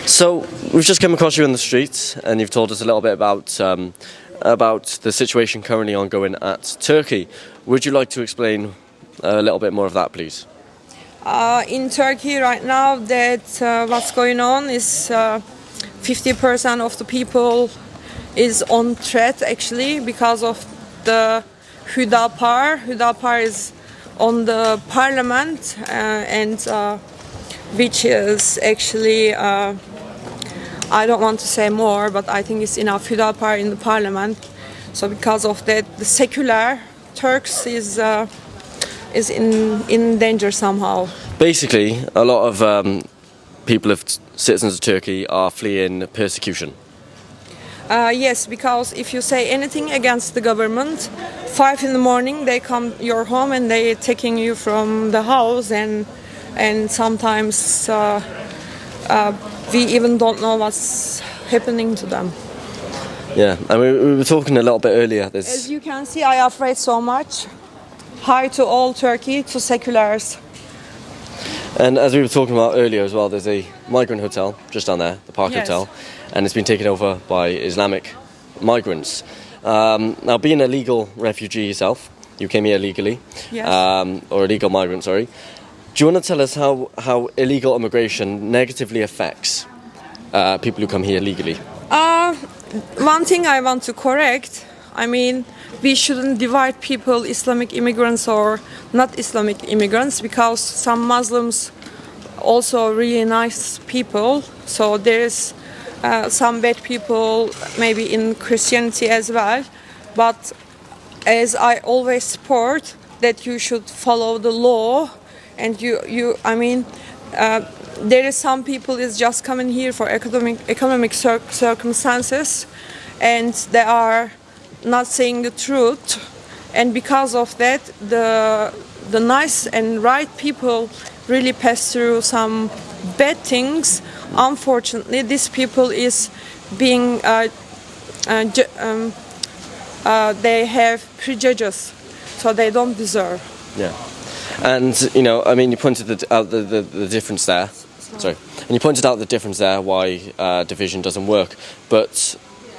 So we've just come across you in the street, and you've told us a little bit about the situation currently ongoing at Turkey. Would you like to explain a little bit more of that, please? In Turkey right now, that what's going on is 50% of the people is on threat actually because of the Hüda-Par. Hüda-Par is on the parliament and which is actually I don't want to say more, but I think it's enough. Hüda-Par in the parliament. So because of that, the secular Turks is in danger somehow. Basically, a lot of citizens of Turkey are fleeing persecution. Yes, because if you say anything against the government, 5 in the morning they come your home and they taking you from the house, and sometimes we even don't know what's happening to them. Yeah, and we were talking a little bit earlier. As you can see, I afraid so much. Hi to all Turkey, to seculars. And as we were talking about earlier as well, there's a migrant hotel just down there, the Park Yes. Hotel, and it's been taken over by Islamic migrants. Now, being a legal refugee yourself, you came here legally, Yes. or illegal migrant, sorry. Do you want to tell us how illegal immigration negatively affects people who come here legally? One thing I want to correct, I mean, we shouldn't divide people, Islamic immigrants or not Islamic immigrants, because some Muslims also really nice people. So there's some bad people maybe in Christianity as well. But as I always support that you should follow the law, and there is some people is just coming here for economic circumstances, and they are not saying the truth, and because of that, the nice and right people really pass through some bad things. Unfortunately, these people is being they have prejudices, so they don't deserve. Yeah. And, you pointed out the difference there. Sorry. And you pointed out the difference there, why division doesn't work. But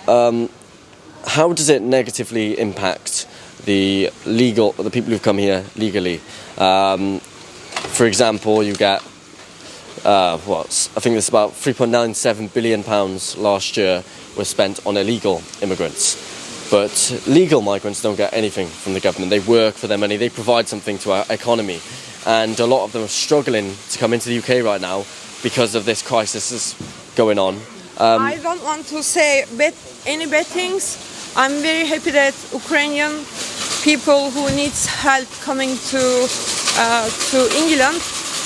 how does it negatively impact the people who've come here legally? For example, you get, I think it's about £3.97 billion last year was spent on illegal immigrants. But legal migrants don't get anything from the government. They work for their money, they provide something to our economy. And a lot of them are struggling to come into the UK right now because of this crisis that's going on. I don't want to say any bad things. I'm very happy that Ukrainian people who needs help coming to England.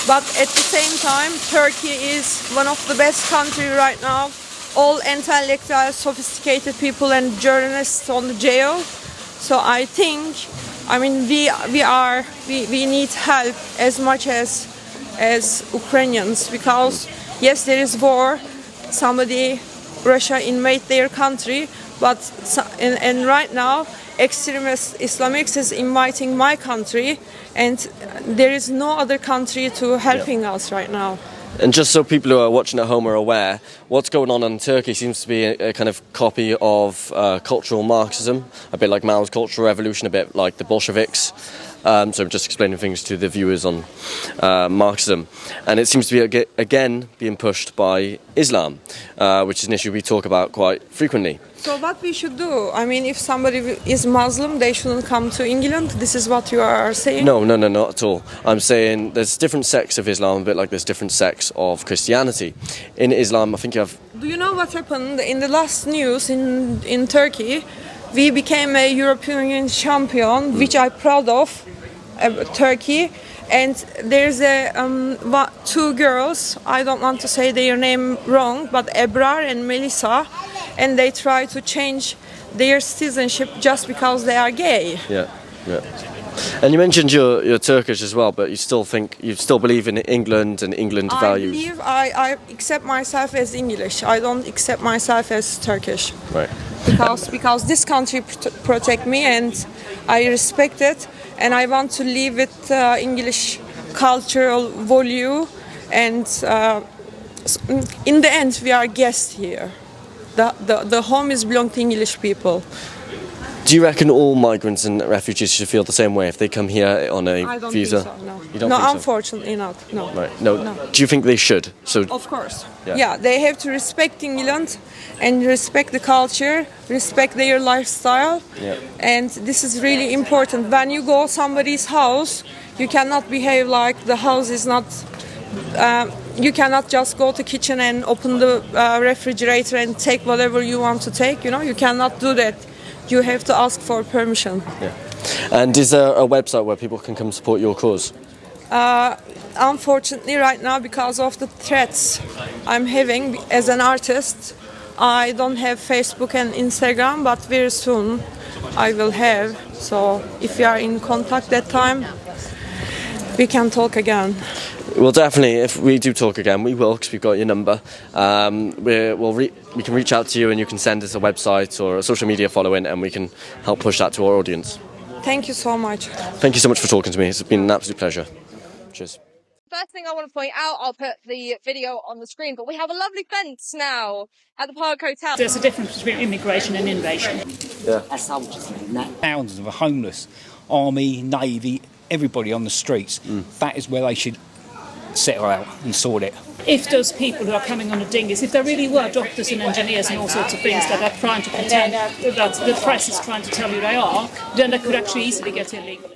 But at the same time, Turkey is one of the best countries right now. All intellectual, sophisticated people and journalists on the jail. So I think, we need help as much as Ukrainians, because yes, there is war. Russia invade their country, but and right now, extremist Islamics is inviting my country, and there is no other country to helping us right now. And just so people who are watching at home are aware, what's going on in Turkey seems to be a kind of copy of cultural Marxism, a bit like Mao's Cultural Revolution, a bit like the Bolsheviks. So I'm just explaining things to the viewers on Marxism. And it seems to be, again, being pushed by Islam, which is an issue we talk about quite frequently. So what we should do? If somebody is Muslim, they shouldn't come to England? This is what you are saying? No, not at all. I'm saying there's different sects of Islam, a bit like there's different sects of Christianity. In Islam, I think you have... Do you know what happened in the last news in Turkey? We became a European Union champion, which I'm proud of, Turkey. And there's two girls, I don't want to say their name wrong, but Ebrar and Melissa, and they try to change their citizenship just because they are gay. Yeah. And you mentioned you're Turkish as well, but you still believe in England and England values. I accept myself as English. I don't accept myself as Turkish. Right. Because this country protect me, and I respect it, and I want to live with English cultural value, and in the end, we are guests here. The home is belong to English people. Do you reckon all migrants and refugees should feel the same way if they come here on a I don't visa? think so, no. You don't No, think so? unfortunately not. No. Right. No. Do you think they should? So Of course. Yeah. Yeah, they have to respect England and respect the culture, respect their lifestyle. Yeah. And this is really important. When you go somebody's house, you cannot behave like the house is not. You cannot just go to kitchen and open the refrigerator and take whatever you want to take. You know, you cannot do that. You have to ask for permission. Yeah. And is there a website where people can come support your cause? Unfortunately, right now, because of the threats I'm having as an artist, I don't have Facebook and Instagram, but very soon I will have. So if you are in contact that time, we can talk again. Well, definitely, if we do talk again, we will, because we've got your number. We can reach out to you and you can send us a website or a social media following and we can help push that to our audience. Thank you so much. Thank you so much for talking to me. It's been an absolute pleasure. Cheers. First thing I want to point out, I'll put the video on the screen, but we have a lovely fence now at the Park Hotel. There's a difference between immigration and invasion. Yeah. Thousands of homeless, army, navy, everybody on the streets. That is where they should settle out and sort it. If those people who are coming on the dinghies, if there really were doctors and engineers and all sorts of things that are trying to pretend that the press is trying to tell you they are, then they could actually easily get illegal.